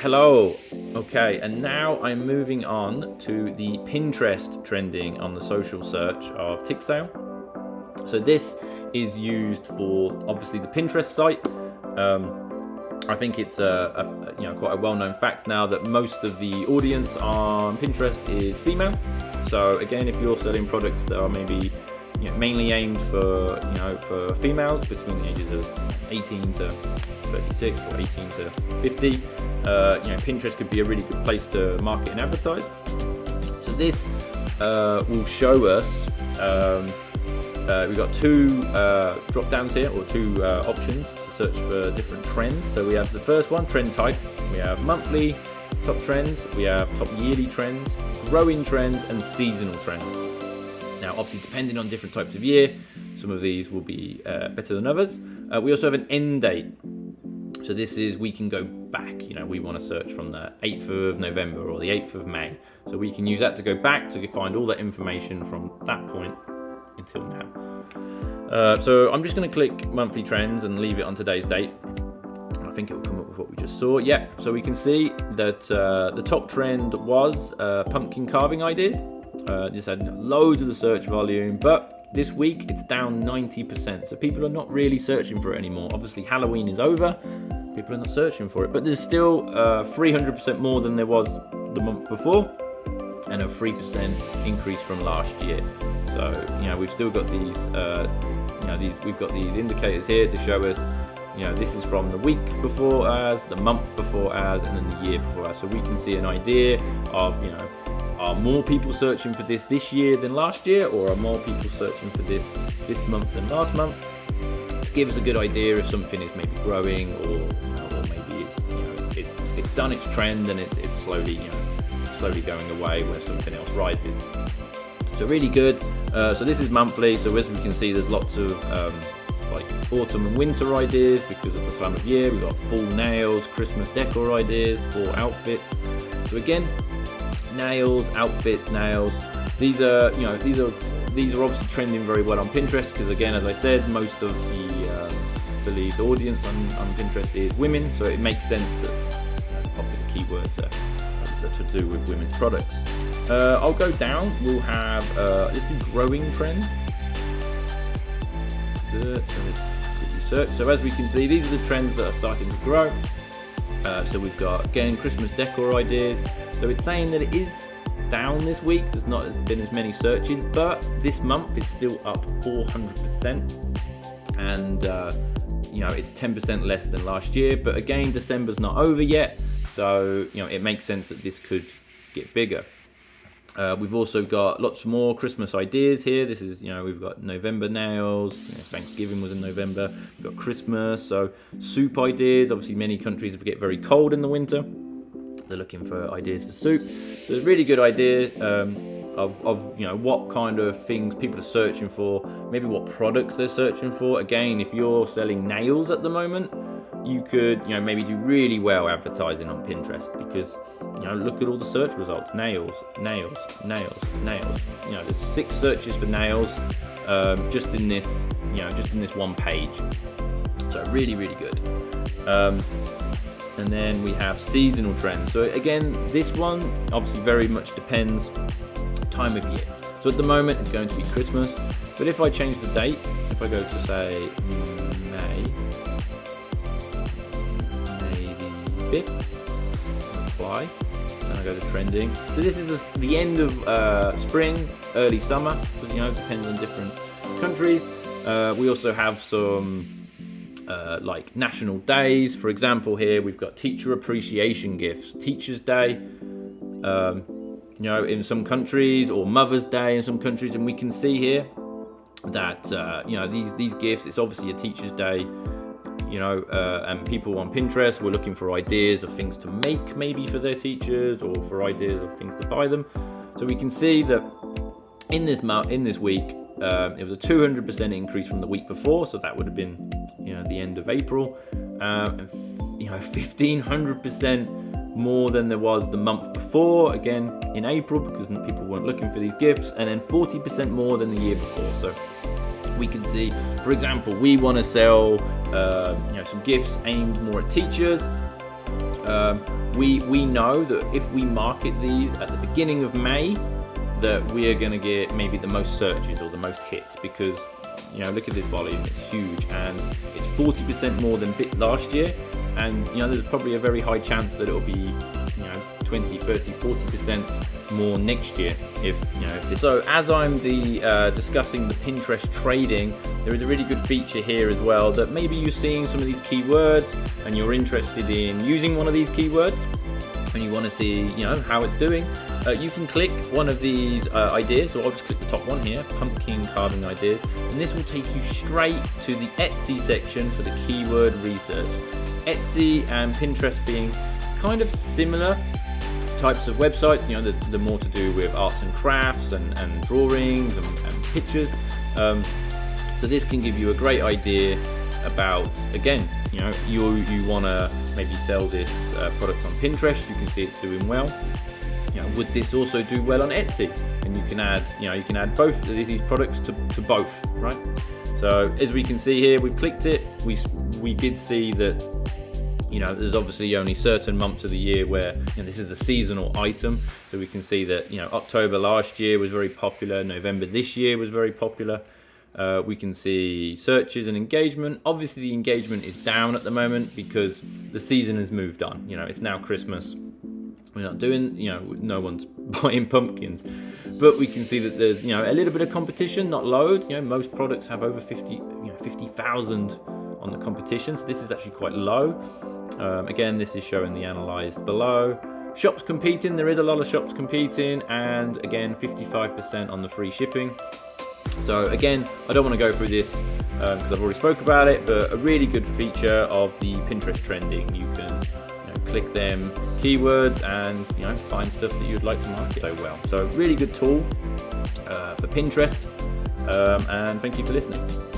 Hello. Okay, and now I'm moving on to the Pinterest trending on the social search of Tiksale. So this is used for obviously the Pinterest site. I think it's quite a well-known fact now that most of the audience on Pinterest is female. So again, if you're selling products that are maybe mainly aimed for females between the ages of 18 to 36 or 18 to 50, Pinterest could be a really good place to market and advertise. So this will show us. We've got two drop downs here, or two options to search for different trends. So we have the first one, trend type. We have monthly top trends, we have top yearly trends, growing trends, and seasonal trends. Now, obviously, depending on different types of year, some of these will be better than others. We also have an end date. So this is, we can go back. We want to search from the 8th of November or the 8th of May. So we can use that to go back to find all that information from that point until now. So I'm just going to click monthly trends and leave it on today's date. I think it will come up with what we just saw. Yeah, so we can see that the top trend was pumpkin carving ideas. This had loads of the search volume, but this week it's down 90%. So people are not really searching for it anymore. Obviously Halloween is over, people are not searching for it, but there's still 300% more than there was the month before, and a 3% increase from last year. So we've still got these, we've got these indicators here to show us. This is from the week before as, the month before as, and then the year before as. So we can see an idea of, are more people searching for this year than last year, or are more people searching for this month than last month? To give us a good idea if something is maybe growing, or maybe it's done its trend and it's slowly going away where something else rises. So really good. So this is monthly. So as we can see, there's lots of autumn and winter ideas because of the time of year. We've got fall nails, Christmas decor ideas, fall outfits. So again, nails, outfits, nails. These are obviously trending very well on Pinterest because, again, as I said, most of the believed audience on Pinterest is women. So it makes sense that popular keywords are to do with women's products. I'll go down. We'll have let's do growing trends. So as we can see, these are the trends that are starting to grow. So we've got, again, Christmas decor ideas. So it's saying that it is down this week. There's not been as many searches, but this month is still up 400%. And it's 10% less than last year. But again, December's not over yet. So it makes sense that this could get bigger. We've also got lots more Christmas ideas here. This is, we've got November nails. Thanksgiving was in November. We've got Christmas. So soup ideas. Obviously, many countries get very cold in the winter. They're looking for ideas for soup. So it's a really good idea of what kind of things people are searching for. Maybe what products they're searching for. Again, if you're selling nails at the moment, you could maybe do really well advertising on Pinterest because look at all the search results. Nails. There's 6 searches for nails just in this one page. So really, really good. And then we have seasonal trends. So again, this one obviously very much depends time of year. So at the moment it's going to be Christmas, but if I change the date, if I go to say May the 5th, apply. Then I go to trending. So this is the end of spring, early summer. So, depends on different countries. We also have some like national days. For example, here we've got teacher appreciation gifts, Teachers' Day. In some countries, or Mother's Day in some countries, and we can see here that these gifts. It's obviously a Teachers' Day. And people on Pinterest were looking for ideas of things to make maybe for their teachers, or for ideas of things to buy them. So we can see that in this week, it was a 200% increase from the week before. So that would have been, the end of April, and 1,500% more than there was the month before, again in April, because people weren't looking for these gifts, and then 40% more than the year before. So we can see, for example, we want to sell some gifts aimed more at teachers. We know that if we market these at the beginning of May, that we are going to get maybe the most searches or the most hits, because look at this volume, it's huge, and it's 40% more than last year, and there's probably a very high chance that it'll be 20, 30, 40% more next year if this. So as I'm discussing the Pinterest trading, there is a really good feature here as well, that maybe you're seeing some of these keywords and you're interested in using one of these keywords and you want to see how it's doing. You can click one of these ideas, so I'll just click the top one here, pumpkin carving ideas, and this will take you straight to the Etsy section for the keyword research. Etsy and Pinterest being kind of similar types of websites, the more to do with arts and crafts and drawings and pictures. So this can give you a great idea about, again, you want to maybe sell this product on Pinterest. You can see it's doing well. Would this also do well on Etsy? And you can add both of these products to both, right? So as we can see here, we've clicked it. We did see that there's obviously only certain months of the year where this is a seasonal item. So we can see that October last year was very popular. November this year was very popular. We can see searches and engagement. Obviously the engagement is down at the moment because the season has moved on. It's now Christmas. We're not doing, no one's buying pumpkins, but we can see that there's, a little bit of competition, not loads. Most products have over 50,000 on the competition. So this is actually quite low. Again, this is showing the analyzed below. Shops competing, there is a lot of shops competing, and again, 55% on the free shipping. So again, I don't want to go through this because I've already spoke about it, but a really good feature of the Pinterest trending. You can click them keywords and find stuff that you'd like to market so well. So really good tool for Pinterest, and thank you for listening.